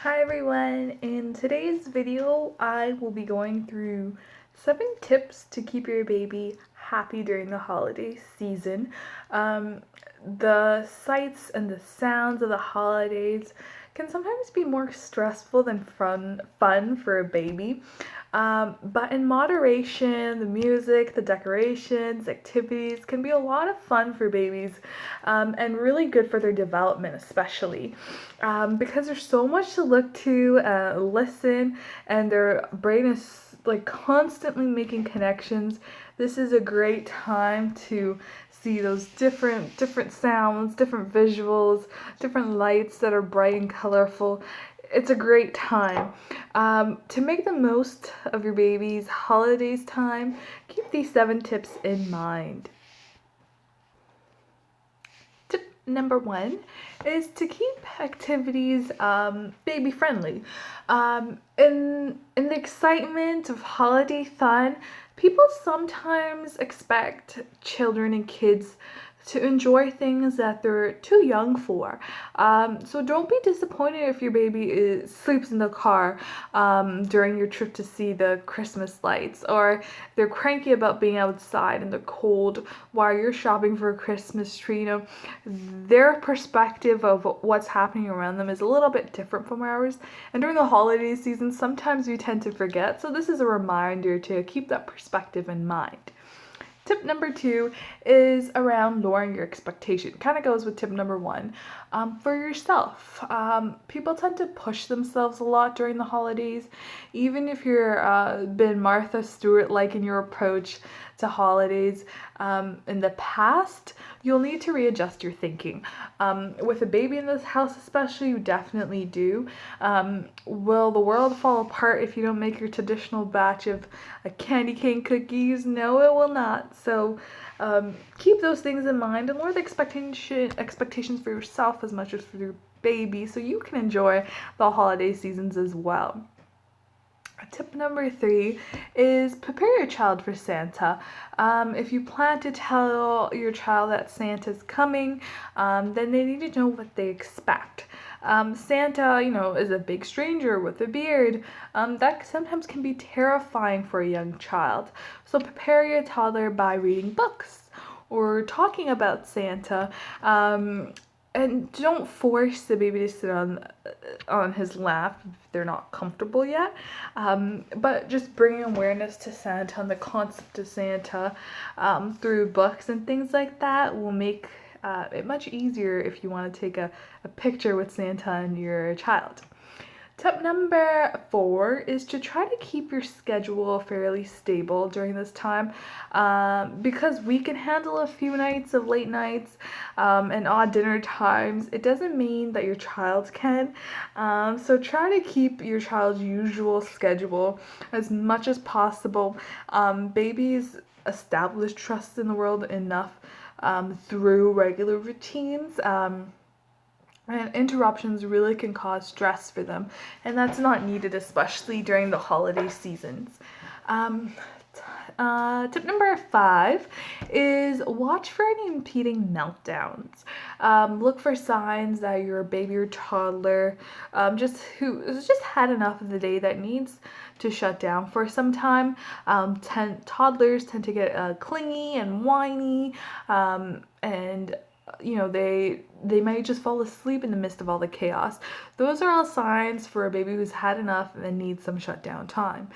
Hi everyone! In today's video, I will be going through 7 tips to keep your baby happy during the holiday season. The sights and the sounds of the holidays can sometimes be more stressful than fun for a baby. But in moderation, the music, the decorations, activities can be a lot of fun for babies and really good for their development, especially because there's so much to look to, listen, and their brain is like constantly making connections. This is a great time to see those different sounds, different visuals, different lights that are bright and colorful. It's a great time. To make the most of your baby's holidays time, keep these 7 tips in mind. Tip number 1 is to keep activities baby friendly. In the excitement of holiday fun, people sometimes expect children and kids to enjoy things that they're too young for. So don't be disappointed if your baby sleeps in the car during your trip to see the Christmas lights, or they're cranky about being outside in the cold while you're shopping for a Christmas tree. Their perspective of what's happening around them is a little bit different from ours. And during the holiday season, sometimes we tend to forget. So this is a reminder to keep that perspective in mind. Tip number 2 is around lowering your expectation. Kind of goes with tip number 1. For yourself, people tend to push themselves a lot during the holidays. Even if you're been Martha Stewart-like in your approach to holidays in the past, you'll need to readjust your thinking. With a baby in this house especially, you definitely do. Will the world fall apart if you don't make your traditional batch of candy cane cookies? No, it will not. So keep those things in mind and lower the expectations for yourself as much as for your baby, so you can enjoy the holiday seasons as well. Tip number 3 is prepare your child for Santa. If you plan to tell your child that Santa's coming, then they need to know what they expect. Santa, is a big stranger with a beard. That sometimes can be terrifying for a young child. So prepare your toddler by reading books or talking about Santa. And don't force the baby to sit on his lap if they're not comfortable yet. But just bringing awareness to Santa and the concept of Santa through books and things like that will make it much easier if you want to take a picture with Santa and your child. Tip number 4 is to try to keep your schedule fairly stable during this time, because we can handle a few nights of late nights and odd dinner times. It doesn't mean that your child can. So try to keep your child's usual schedule as much as possible. Babies establish trust in the world enough through regular routines. And interruptions really can cause stress for them, and that's not needed, especially during the holiday seasons. Tip number 5 is watch for any impeding meltdowns. Look for signs that your baby or toddler who has just had enough of the day that needs to shut down for some time. Toddlers tend to get clingy and whiny, and they might just fall asleep in the midst of all the chaos. Those are all signs for a baby who's had enough and needs some shutdown time.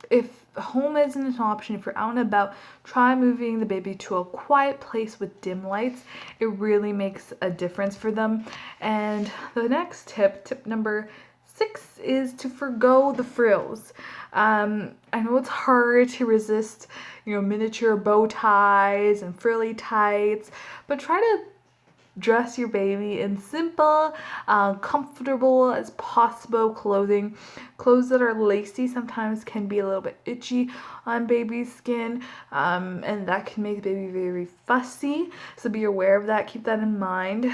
If home isn't an option, if you're out and about, try moving the baby to a quiet place with dim lights. It really makes a difference for them. And the next tip number 6, is to forgo the frills. I know it's hard to resist, miniature bow ties and frilly tights, but try to dress your baby in simple, comfortable as possible clothing. Clothes that are lacy sometimes can be a little bit itchy on baby's skin, and that can make the baby very fussy. So be aware of that. Keep that in mind.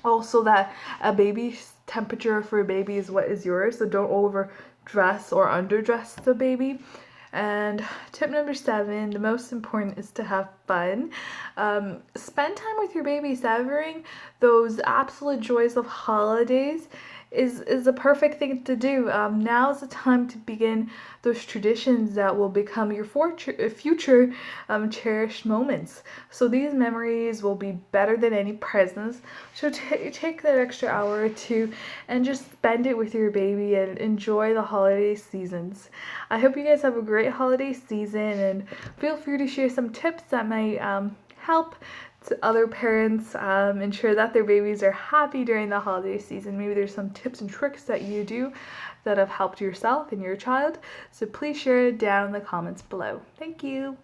Also, that a baby's temperature for a baby is what is yours, so don't overdress or underdress the baby. And tip number 7, the most important, is to have fun. Spend time with your baby. Savoring those absolute joys of holidays is a perfect thing to do. Now is the time to begin those traditions that will become your future cherished moments. So these memories will be better than any presents. So take that extra hour or two and just spend it with your baby and enjoy the holiday seasons. I hope you guys have a great holiday season, and feel free to share some tips that might help to other parents ensure that their babies are happy during the holiday season. Maybe there's some tips and tricks that you do that have helped yourself and your child. So please share it down in the comments below. Thank you.